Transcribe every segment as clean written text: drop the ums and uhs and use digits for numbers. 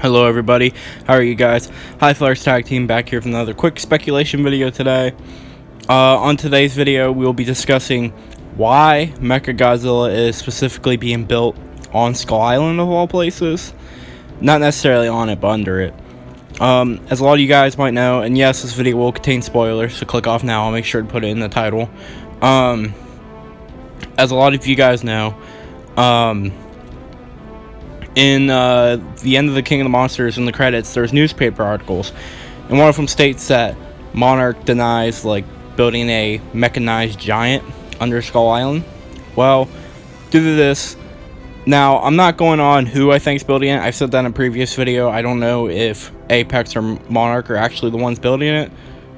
Hello everybody, how are you guys? High Flyers Tag Team back here with another quick speculation video today. On today's video, we will be discussing why Mechagodzilla is specifically being built on Skull Island of all places. Not necessarily on it, but under it. As a lot of you guys might know, and yes, this video will contain spoilers, so click off now, I'll make sure to put it in the title. As a lot of you guys know, in the end of the King of the Monsters, in the credits, there's newspaper articles, and one of them states that Monarch denies building a mechanized giant under Skull Island. Well, due to this, now I'm not going on who I think is building it. I've said that in a previous video. I don't know if Apex or Monarch are actually the ones building it.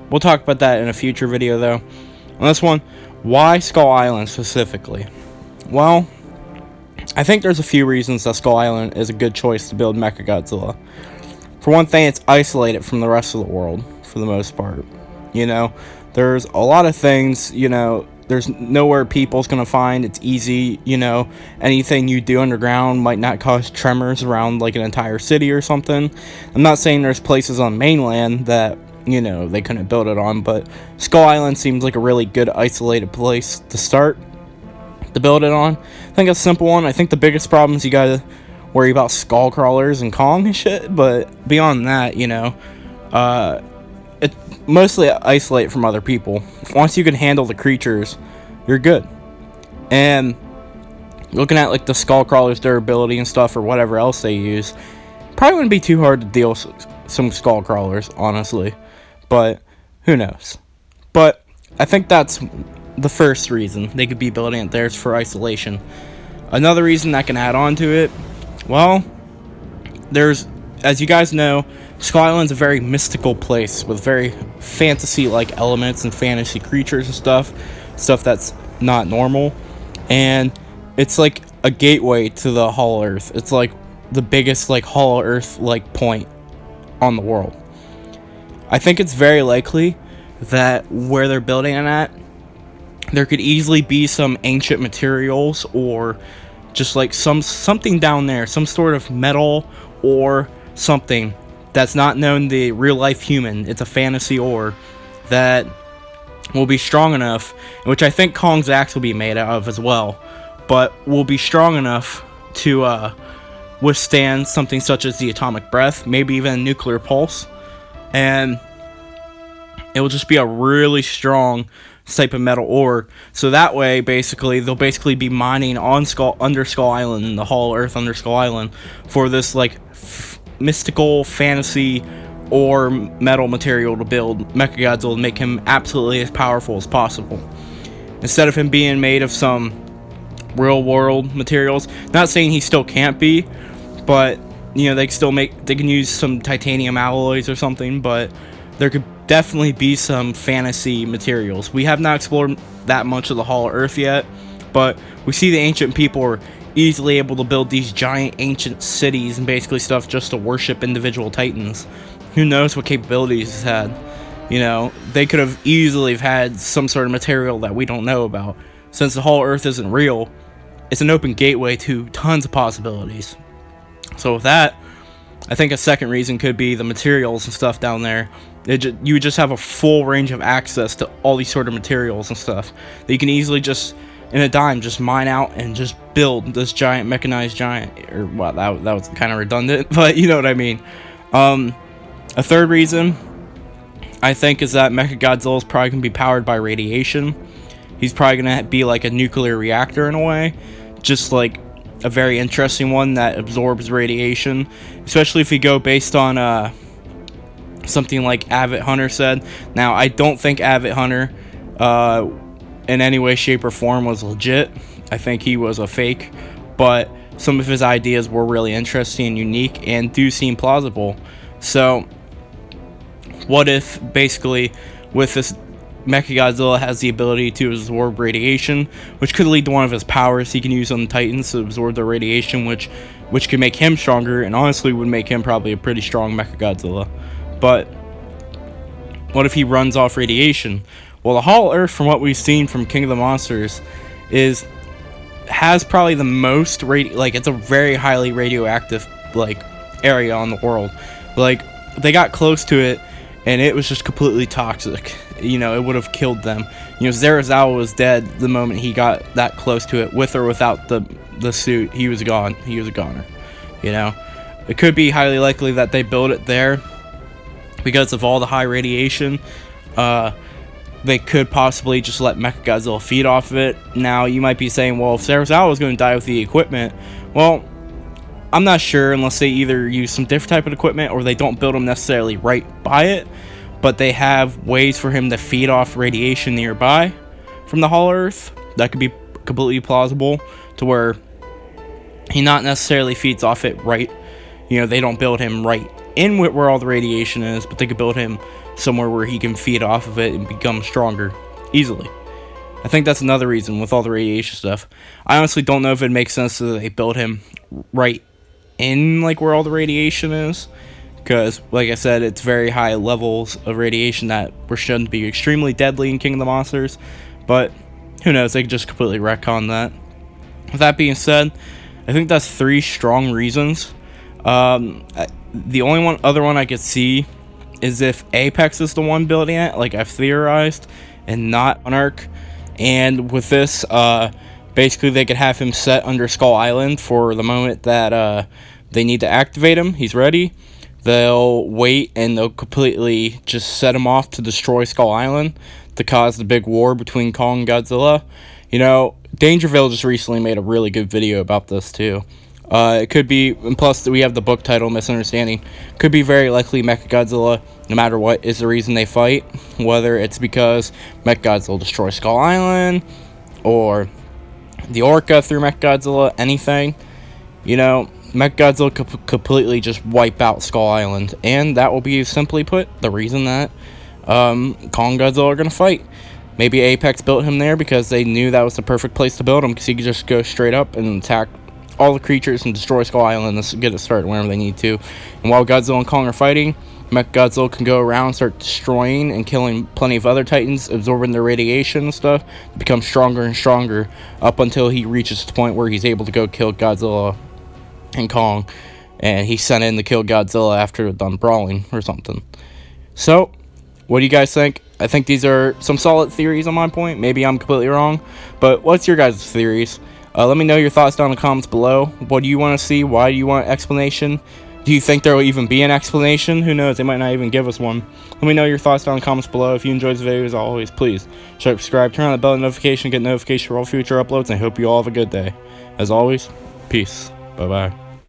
We'll talk about that in a future video though. On this one, why Skull Island specifically? Well, I think there's a few reasons that Skull Island is a good choice to build Mechagodzilla. For one thing, it's isolated from the rest of the world, for the most part. You know, there's a lot of things, you know, there's nowhere people's gonna find. It's easy, you know, anything you do underground might not cause tremors around an entire city or something. I'm not saying there's places on mainland that, you know, they couldn't build it on, but Skull Island seems like a really good isolated place to start to build it on. I think it's a simple one. I think the biggest problem is you gotta worry about skull crawlers and Kong and shit, but beyond that, you know, it mostly isolate from other people. Once you can handle the creatures, you're good. And looking at the skull crawlers durability and stuff, or whatever else they use, probably wouldn't be too hard to deal with some skull crawlers, honestly, but who knows. But I think that's the first reason they could be building it there is for isolation. Another reason that can add on to it, well, there's, as you guys know, Skull Island's a very mystical place with very fantasy-like elements and fantasy creatures and stuff that's not normal, and it's like a gateway to the Hollow Earth. It's like the biggest Hollow Earth point on the world. I think it's very likely that where they're building it at, there could easily be some ancient materials or just something down there, some sort of metal or something that's not known to real life human. It's a fantasy ore that will be strong enough, which I think Kong's axe will be made out of as well, but will be strong enough to withstand something such as the atomic breath, maybe even a nuclear pulse, and it will just be a really strong type of metal ore. So that way, they'll be mining on under Skull Island, in the Hollow Earth under Skull Island, for this mystical fantasy or metal material to build Mechagodzilla and make him absolutely as powerful as possible. Instead of him being made of some real world materials, not saying he still can't be, but you know, they can use some titanium alloys or something, but there could definitely be some fantasy materials. We have not explored that much of the Hollow Earth yet, but we see the ancient people are easily able to build these giant ancient cities and basically stuff just to worship individual titans. Who knows what capabilities it's had? You know, they could have easily had some sort of material that we don't know about. Since the Hollow Earth isn't real, it's an open gateway to tons of possibilities. So with that, I think a second reason could be the materials and stuff down there. You would just have a full range of access to all these sort of materials and stuff that you can easily just, in a dime, just mine out and just build this giant mechanized giant. Or, well, that was kind of redundant, but you know what I mean. A third reason, I think, is that Mechagodzilla is probably going to be powered by radiation. He's probably going to be like a nuclear reactor in a way, just like a very interesting one that absorbs radiation, especially if you go based on something like Avid Hunter said. Now, I don't think Avid Hunter in any way, shape, or form was legit. I think he was a fake, but some of his ideas were really interesting and unique and do seem plausible. So what if basically with this Mechagodzilla has the ability to absorb radiation, which could lead to one of his powers he can use on the Titans to absorb the radiation, which could make him stronger, and honestly would make him probably a pretty strong Mechagodzilla. But what if he runs off radiation? Well, the Hollow Earth, from what we've seen from King of the Monsters, has probably the most it's a very highly radioactive area on the world. Like, they got close to it, and it was just completely toxic. You know, it would have killed them. You know, Zarazawa was dead the moment he got that close to it, with or without the suit. He was gone. He was a goner. You know, it could be highly likely that they built it there because of all the high radiation. They could possibly just let Mechagodzilla feed off of it. Now, you might be saying, well, if Zarazawa is going to die with the equipment, well, I'm not sure, unless they either use some different type of equipment or they don't build them necessarily right by it, but they have ways for him to feed off radiation nearby from the Hollow Earth. That could be completely plausible, to where he not necessarily feeds off it right. You know, they don't build him right in where all the radiation is, but they could build him somewhere where he can feed off of it and become stronger easily. I think that's another reason with all the radiation stuff. I honestly don't know if it makes sense that they build him right in like where all the radiation is, because like I said, it's very high levels of radiation that were shown to be extremely deadly in King of the Monsters. But who knows, they could just completely retcon that. With that being said, I think that's 3 strong reasons. The only other one I could see is if Apex is the one building it, like I've theorized, and not Monarch. And with this, basically they could have him set under Skull Island for the moment that they need to activate him. He's ready. They'll wait and they'll completely just set him off to destroy Skull Island to cause the big war between Kong and Godzilla. You know, Dangerville just recently made a really good video about this too. It could be, and plus we have the book title, Misunderstanding. Could be very likely Mechagodzilla, no matter what, is the reason they fight. Whether it's because Mechagodzilla destroys Skull Island, or the Orca through Mechagodzilla, anything. You know, Mechagodzilla could completely just wipe out Skull Island. And that will be, simply put, the reason that Kong and Godzilla are going to fight. Maybe Apex built him there because they knew that was the perfect place to build him, because he could just go straight up and attack all the creatures and destroy Skull Island and get it started whenever they need to. And while Godzilla and Kong are fighting, Mechagodzilla can go around and start destroying and killing plenty of other titans, absorbing their radiation and stuff, become stronger and stronger up until he reaches the point where he's able to go kill Godzilla and Kong, and he's sent in to kill Godzilla after they're done brawling or something. So, what do you guys think? I think these are some solid theories on my point. Maybe I'm completely wrong, but what's your guys' theories? Let me know your thoughts down in the comments below. What do you want to see? Why do you want an explanation? Do you think there will even be an explanation? Who knows? They might not even give us one. Let me know your thoughts down in the comments below. If you enjoyed this video, as always, please subscribe, turn on the bell notification, get notification for all future uploads, and I hope you all have a good day. As always, peace. Bye-bye.